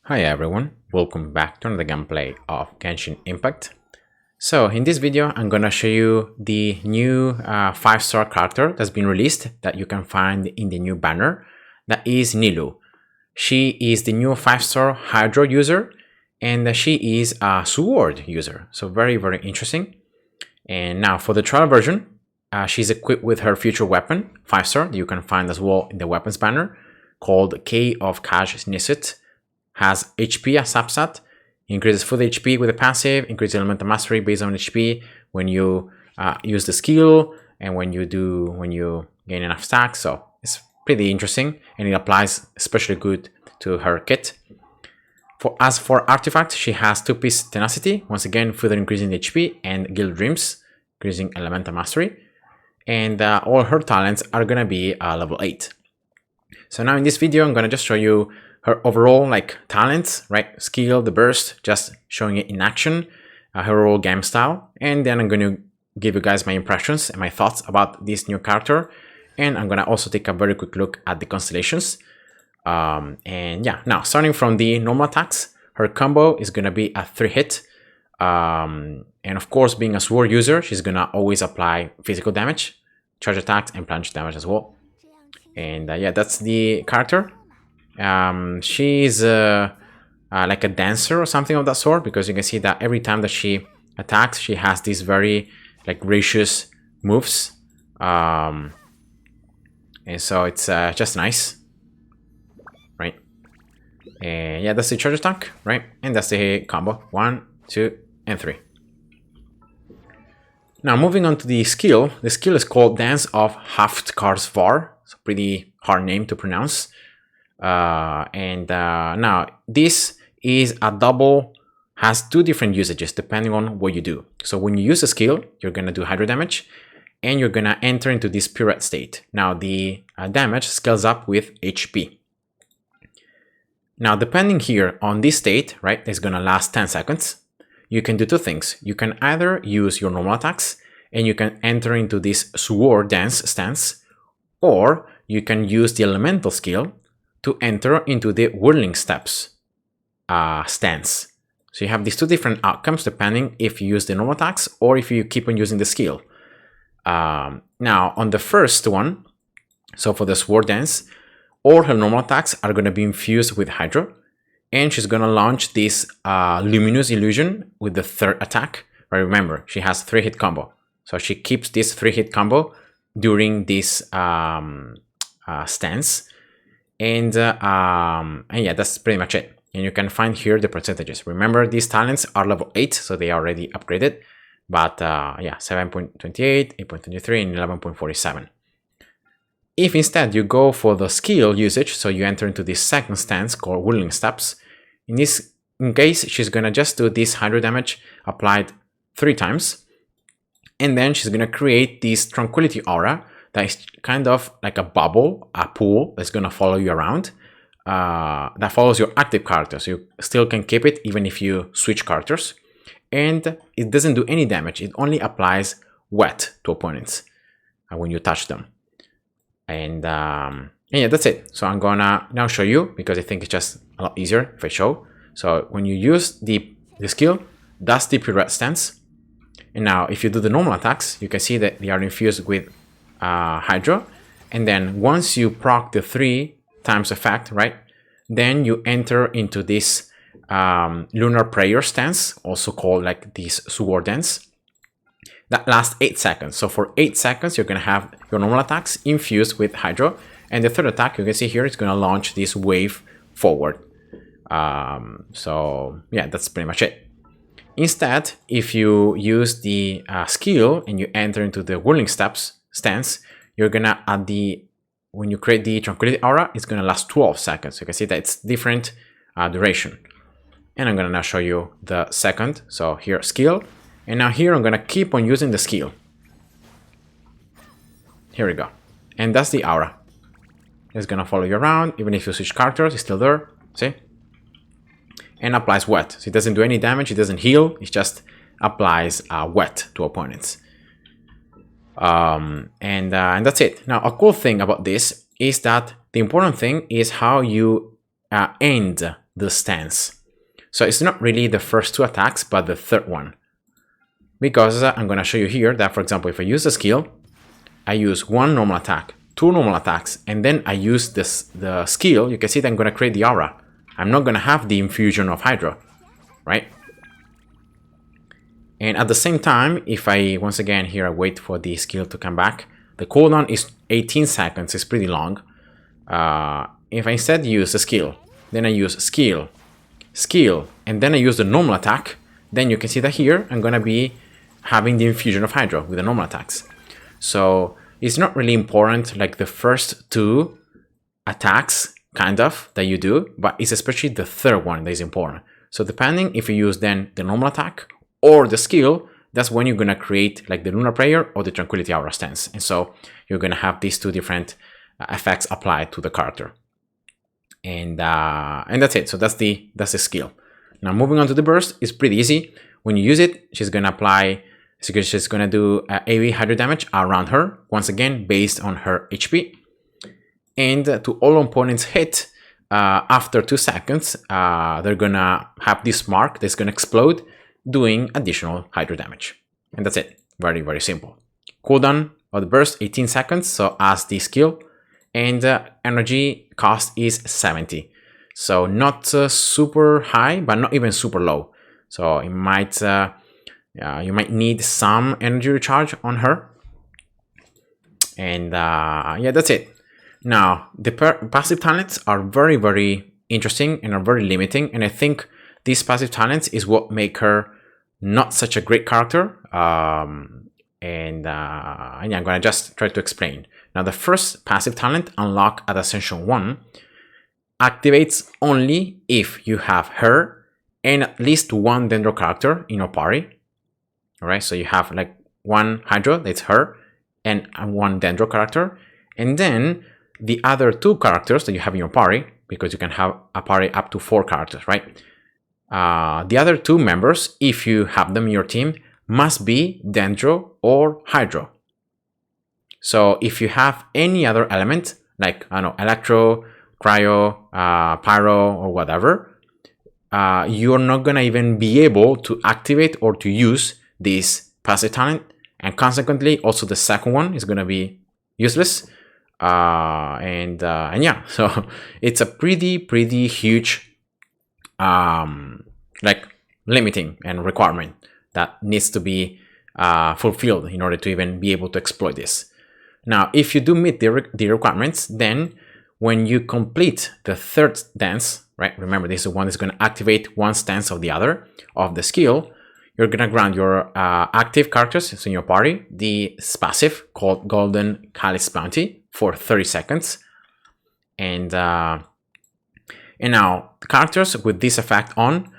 Hi everyone, welcome back to another gameplay of Genshin Impact. So in this video I'm gonna show you the new 5-star character that's been released that you can find in the new banner. That is Nilou. She is the new 5-star Hydro user and she is a sword user, so very interesting. And now for the trial version, she's equipped with her future weapon 5-star that you can find as well in the weapons banner, called Key of Cash Snisset. Has HP as subset, increases full HP with a passive, increases elemental mastery based on HP when you use the skill and when you gain enough stacks. So it's pretty interesting and it applies especially good to her kit. As for artifacts, she has 2-piece tenacity, once again further increasing the HP, and guild dreams, increasing elemental mastery. And all her talents are gonna be level 8. So now in this video I'm gonna just show you her overall talents, right? Skill, the burst, just showing it in action, her overall game style, and then I'm going to give you guys my impressions and my thoughts about this new character, and I'm going to also take a very quick look at the constellations. And yeah, now starting from the normal attacks, her combo is going to be a 3-hit, and of course, being a sword user, she's going to always apply physical damage, charge attacks, and plunge damage as well. And yeah, that's the character. She's like a dancer or something of that sort, because you can see that every time that she attacks, she has these very gracious moves, and so it's just nice, right? And yeah, that's the charge attack, right? And that's the combo 1, 2, and 3. Now moving on to the skill is called Dance of Haftkarsvar. It's a pretty hard name to pronounce. Now this is a double, has 2 different usages depending on what you do. So when you use a skill, you're gonna do hydro damage and you're gonna enter into this pirate state. Now the damage scales up with HP. Now depending here on this state, right, it's gonna last 10 seconds. You can do 2 things. You can either use your normal attacks and you can enter into this sword dance stance, or you can use the elemental skill to enter into the whirling steps stance. So you have these 2 different outcomes depending if you use the normal attacks or if you keep on using the skill. Now on the first one, so for the sword dance, all her normal attacks are going to be infused with hydro, and she's going to launch this luminous illusion with the 3rd attack. Right, remember, she has 3-hit combo, so she keeps this 3-hit combo during this stance. And yeah, that's pretty much it. And you can find here the percentages. Remember, these talents are level 8, so they are already upgraded. But yeah, 7.28, 8.23, and 11.47. If instead you go for the skill usage, so you enter into this second stance called whirling steps, in case she's gonna just do this hydro damage applied 3 times, and then she's gonna create this tranquility aura that is kind of like a bubble, a pool that's gonna follow you around, that follows your active character, so you still can keep it even if you switch characters. And it doesn't do any damage, it only applies wet to opponents when you touch them. And yeah, that's it. So I'm gonna now show you, because I think it's just a lot easier if I show. So when you use the skill, that's the pirate stance. And now if you do the normal attacks, you can see that they are infused with hydro, and then once you proc the 3 times effect, right, then you enter into this lunar prayer stance, also called this sword dance, that lasts 8 seconds. So for 8 seconds you're gonna have your normal attacks infused with hydro, and the 3rd attack, you can see here, it's gonna launch this wave forward. So yeah, that's pretty much it. Instead, if you use the skill and you enter into the whirling steps stance, you're gonna when you create the tranquility aura, it's gonna last 12 seconds. You can see that it's different duration. And I'm gonna now show you the second. So here, skill, and now here I'm gonna keep on using the skill. Here we go, and that's the aura. It's gonna follow you around even if you switch characters. It's still there, see? And applies wet, so it doesn't do any damage, it doesn't heal, it just applies wet to opponents. And that's it. Now a cool thing about this is that the important thing is how you end the stance. So it's not really the first two attacks, but the third one. Because I'm going to show you here that, for example, if I use a skill, I use one normal attack, two normal attacks, and then I use the skill, you can see that I'm going to create the aura. I'm not going to have the infusion of Hydra, right? And at the same time, if I, once again, here I wait for the skill to come back, the cooldown is 18 seconds, it's pretty long. If I instead use a skill, then I use skill, and then I use the normal attack, then you can see that here I'm going to be having the infusion of Hydra with the normal attacks. So it's not really important like the first two attacks kind of that you do, but it's especially the third one that is important. So depending if you use then the normal attack or the skill, that's when you're going to create like the Lunar Prayer or the Tranquility Aura stance. And so you're going to have these two different effects applied to the character. And that's it. So that's the skill. Now moving on to the burst, it's pretty easy. When you use it, she's going to apply, she's going to do AoE Hydra damage around her, once again based on her HP. And to all opponents hit, after 2 seconds, they're going to have this mark that's going to explode, doing additional Hydra damage. And that's it. Very, very simple. Cooldown of the burst, 18 seconds, so as the skill. And energy cost is 70. So not super high, but not even super low. So it might, you might need some energy recharge on her. And yeah, that's it. Now, the passive talents are very, very interesting and are very limiting. And I think these passive talents is what make her not such a great character. And yeah, I'm going to just try to explain. Now, the first passive talent, Unlock at Ascension 1, activates only if you have her and at least one Dendro character in your party. All right, so you have like one Hydra, that's her, and one Dendro character. And then the other two characters that you have in your party, because you can have a party up to 4 characters, right? The other 2 members, if you have them in your team, must be Dendro or Hydro. So if you have any other element, like, I don't know, Electro, Cryo, Pyro, or whatever, you're not gonna even be able to activate or to use this passive talent, and consequently, also the second one is gonna be useless. And yeah, so it's a pretty huge like limiting and requirement that needs to be fulfilled in order to even be able to exploit this. Now, if you do meet the requirements, then when you complete the third dance, right? Remember, this is the one that's going to activate one stance of the other of the skill. You're going to grant your active characters, so in your party, the passive called Golden Chalice Bounty for 30 seconds. And now the characters with this effect on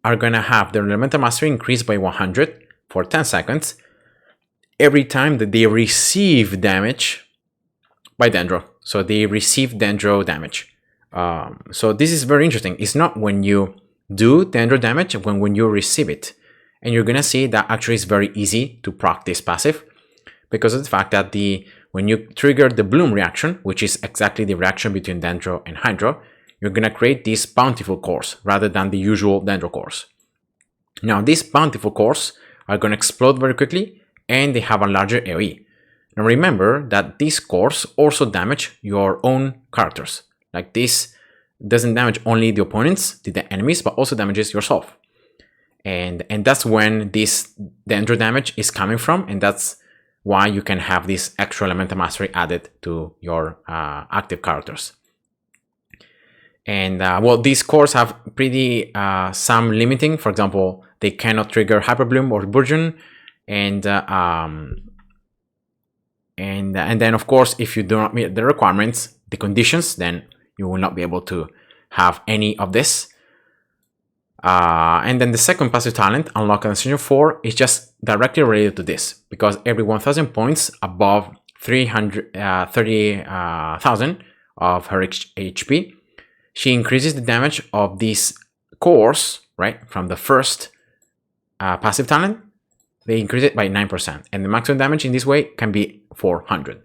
are going to have their elemental mastery increased by 100 for 10 seconds every time that they receive damage by Dendro. So they receive Dendro damage. So this is very interesting. It's not when you do Dendro damage, when you receive it. And you're going to see that actually it's very easy to practice passive because of the fact that when you trigger the Bloom reaction, which is exactly the reaction between Dendro and Hydro, you're going to create these Bountiful Cores rather than the usual Dendro cores. Now, these Bountiful Cores are going to explode very quickly and they have a larger AoE. Now, remember that these cores also damage your own characters. Like this doesn't damage only the opponents, the enemies, but also damages yourself. And that's when this Dendro damage is coming from, and that's why you can have this extra elemental mastery added to your active characters. And well, these cores have pretty some limiting. For example, they cannot trigger Hyperbloom or Burgeon, and then of course, if you do not meet the requirements, the conditions, then you will not be able to have any of this. And then the second passive talent, Unlock at Ascension 4, is just directly related to this, because every 1,000 points above 330,000 of her HP, she increases the damage of these cores, right, from the first passive talent. They increase it by 9%, and the maximum damage in this way can be 400.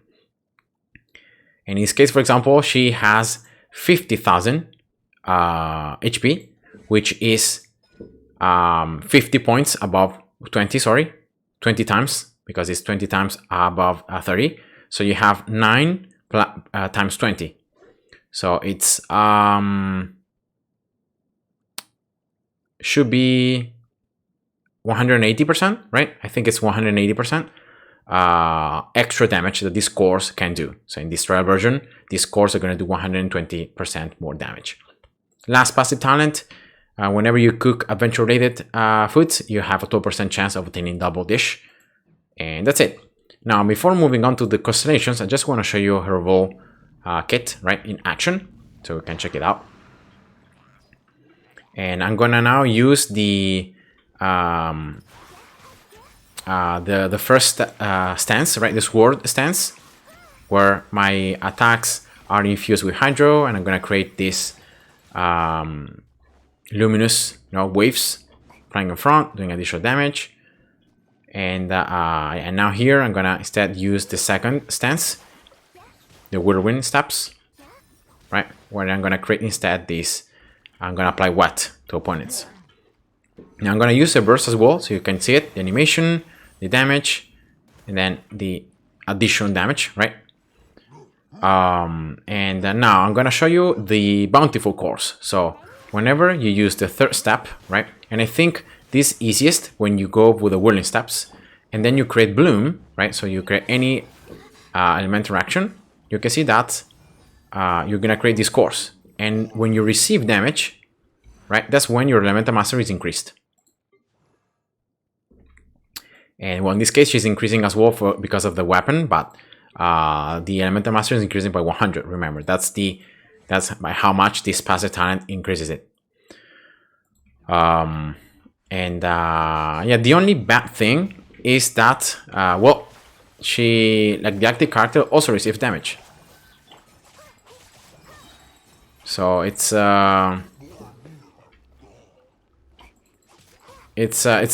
And in this case, for example, she has 50,000 HP, which is 50 points above 20, sorry, 20 times, because it's 20 times above 30. So you have 9 times 20. So it's should be 180%, right? I think it's 180% extra damage that these cores can do. So in this trial version, these cores are going to do 120% more damage. Last passive talent, whenever you cook adventure-related foods, you have a 12% chance of obtaining double dish. And that's it. Now, before moving on to the constellations, I just want to show you her role kit, right, in action, so we can check it out. And I'm gonna now use the first stance, right, the sword stance, where my attacks are infused with hydro, and I'm gonna create this luminous, waves flying in front, doing additional damage. And now here I'm gonna instead use the second stance, the whirlwind steps, right, where I'm gonna create instead this. I'm gonna apply wet to opponents. Now I'm gonna use a burst as well, so you can see it, the animation, the damage, and then the additional damage, right? And now I'm gonna show you the Bountiful Cores. So whenever you use the third step, right, and I think this is easiest when you go with the whirling steps, and then you create bloom, right? So you create any elemental action. You can see that you're gonna create these cores, and when you receive damage, right, that's when your elemental mastery is increased. And well, in this case, she's increasing as well because of the weapon, but the elemental mastery is increasing by 100. Remember, that's by how much this passive talent increases it. Yeah, the only bad thing is that well, she, like the active character, also receives damage. So it's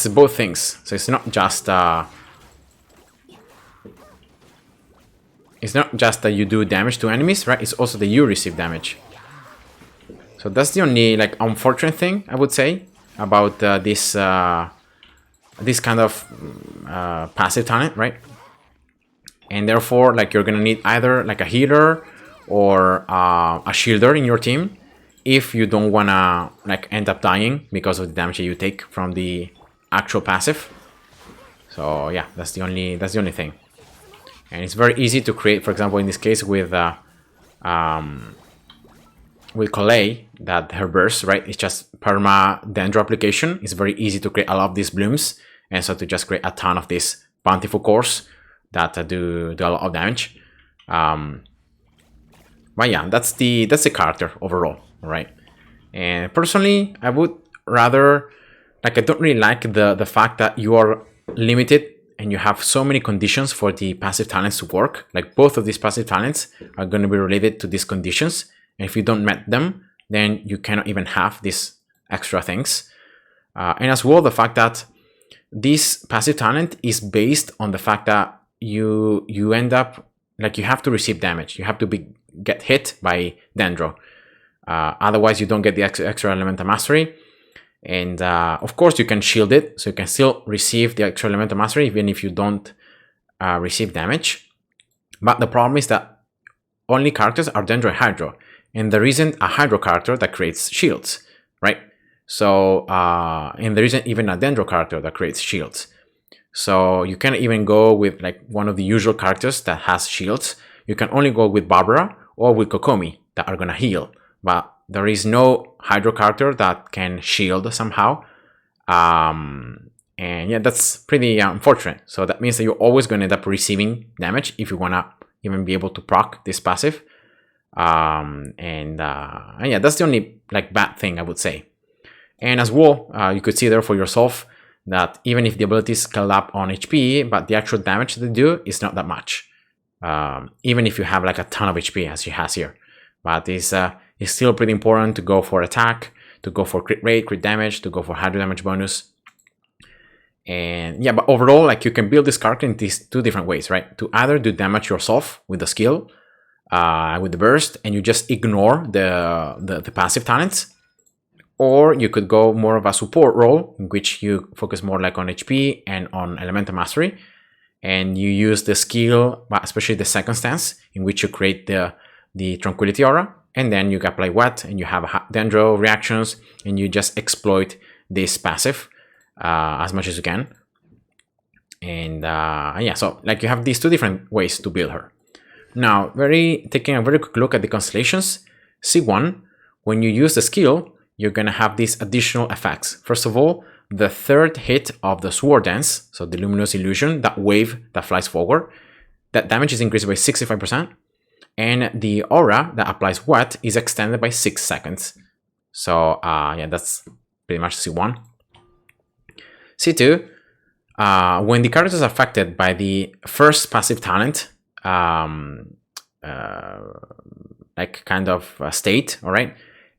both things. So it's not just that you do damage to enemies, right? It's also that you receive damage. So that's the only unfortunate thing I would say about this kind of passive talent, right? And therefore, you're gonna need either a healer or a shielder in your team if you don't wanna end up dying because of the damage that you take from the actual passive. So yeah, that's the only thing. And it's very easy to create, for example, in this case with Colette, that her burst, right, it's just perma dendro application. It's very easy to create a lot of these blooms, and so to just create a ton of these Bountiful Cores that do a lot of damage. But yeah, that's the character overall, right? And personally, I would rather, I don't really like the fact that you are limited and you have so many conditions for the passive talents to work. Both of these passive talents are going to be related to these conditions, and if you don't met them, then you cannot even have these extra things. And as well, the fact that this passive talent is based on the fact that you end up, you have to receive damage. You have to get hit by Dendro. Otherwise, you don't get the extra elemental mastery. And of course, you can shield it, so you can still receive the extra elemental mastery even if you don't receive damage. But the problem is that only characters are Dendro and Hydro, and there isn't a Hydro character that creates shields, right? So, and there isn't even a Dendro character that creates shields. So you can't even go with one of the usual characters that has shields. You can only go with Barbara or with Kokomi that are gonna heal, but there is no Hydro character that can shield somehow. And yeah, that's pretty unfortunate. So that means that you're always going to end up receiving damage if you want to even be able to proc this passive. And yeah, that's the only bad thing I would say. And as well, you could see there for yourself that even if the abilities scale up on HP, but the actual damage they do is not that much. Even if you have a ton of HP as she has here. But it's still pretty important to go for attack, to go for crit rate, crit damage, to go for hydro damage bonus. And yeah, but overall, you can build this character in these two different ways, right? To either do damage yourself with the skill, with the burst, and you just ignore the passive talents. Or you could go more of a support role, in which you focus more like on HP and on Elemental Mastery, and you use the skill, especially the second stance, in which you create the Tranquility Aura, and then you can play Wet, and you have Dendro reactions, and you just exploit this passive as much as you can. And yeah, so like you have these two different ways to build her. Now, taking a very quick look at the Constellations C1, when you use the skill, you're gonna have these additional effects. First of all, the third hit of the Sword Dance, so the Luminous Illusion, that wave that flies forward, that damage is increased by 65%, and the aura that applies Wet is extended by 6 seconds. So yeah, that's pretty much C1. C2, when the character is affected by the first passive talent, like kind of state, all right,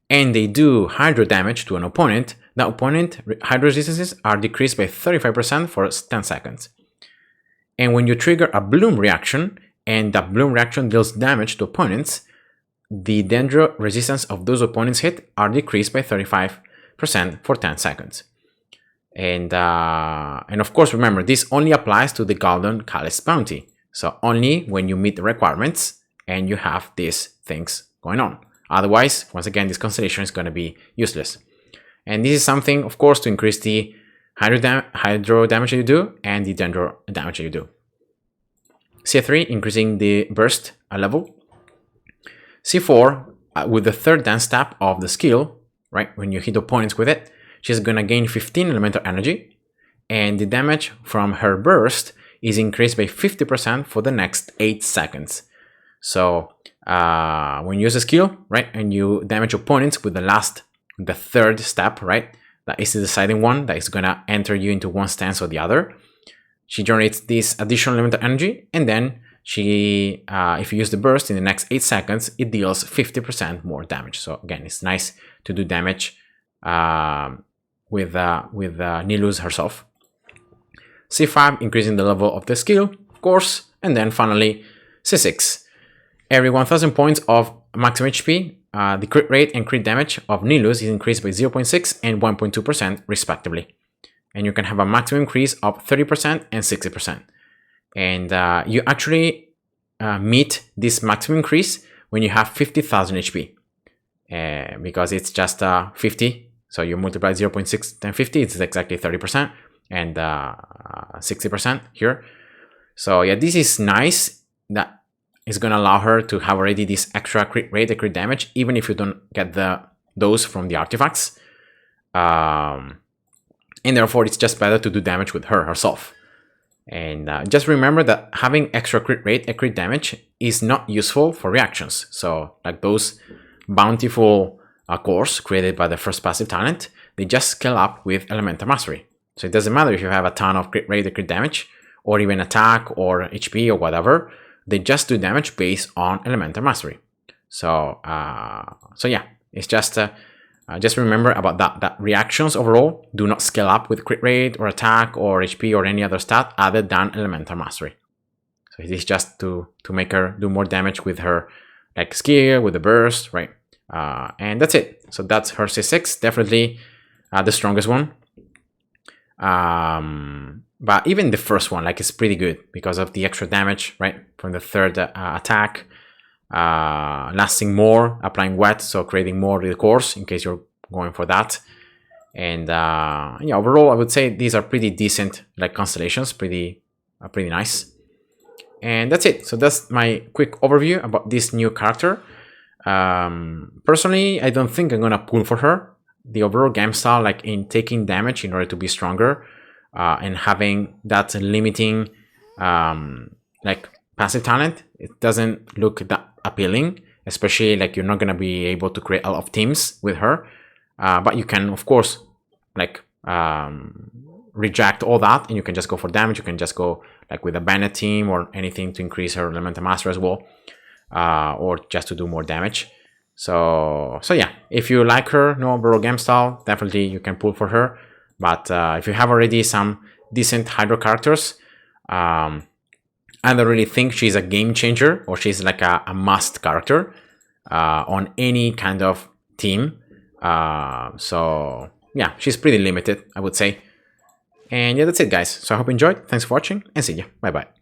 and they do hydro damage to an opponent, the opponent hydro resistances are decreased by 35% for 10 seconds. And when you trigger a bloom reaction, and that bloom reaction deals damage to opponents, the Dendro resistance of those opponents hit are decreased by 35% for 10 seconds. And of course, remember, this only applies to the Golden Chalice bounty. So only when you meet the requirements and you have these things going on. Otherwise, once again, this constellation is going to be useless. And this is something, of course, to increase the hydro damage that you do and the Dendro damage that you do. C3, increasing the burst level. C4, with the third dance tap of the skill, right, when you hit opponents with it, she's going to gain 15 elemental energy, and the damage from her burst is increased by 50% for the next 8 seconds. So when you use a skill, right, and you damage opponents with the third step, right, that is the deciding one that is gonna enter you into one stance or the other, she generates this additional elemental energy, and then she, if you use the burst in the next 8 seconds, it deals 50% more damage. So again, it's nice to do damage with Nilou herself. C5, increasing the level of the skill, of course, and then finally C6. Every 1000 points of maximum HP, the crit rate and crit damage of Nilou is increased by 0.6 and 1.2% respectively. And you can have a maximum increase of 30% and 60%. And you actually meet this maximum increase when you have 50,000 HP. Because it's just 50, so you multiply 0.6 times 50, it's exactly 30%. And 60% here. So yeah, this is nice. That is going to allow her to have already this extra crit rate, crit damage, even if you don't get those from the artifacts. And therefore, it's just better to do damage with her herself. And just remember that having extra crit rate, crit damage is not useful for reactions. So like those Bountiful Cores created by the first passive talent, they just scale up with Elemental Mastery. So it doesn't matter if you have a ton of crit rate or crit damage, or even attack or HP or whatever. They just do damage based on Elemental Mastery. So yeah, it's just remember about that reactions overall do not scale up with crit rate or attack or HP or any other stat other than Elemental Mastery. So it is just to make her do more damage with her like skill, with the burst, right? And that's it. So that's her C6, definitely the strongest one. But even the first one, like, is pretty good because of the extra damage, right, from the third attack, lasting more, applying Wet, so creating more real cores in case you're going for that. And yeah, overall, I would say these are pretty decent, like, constellations, pretty nice. And that's it. So that's my quick overview about this new character. Personally, I don't think I'm gonna pull for her. The overall game style, like in taking damage in order to be stronger, and having that limiting like passive talent, it doesn't look that appealing, especially like you're not gonna be able to create a lot of teams with her, but you can of course like reject all that and you can just go for damage. You can just go like with a Bennett team or anything to increase her Elemental Master as well, or just to do more damage. So yeah, if you like her overall game style, definitely you can pull for her. But if you have already some decent Hydro characters, I I don't really think she's a game changer or she's like a must character on any kind of team. So yeah, she's pretty limited, I would say. And yeah, that's it, guys. So I hope you enjoyed. Thanks for watching and see ya. Bye bye.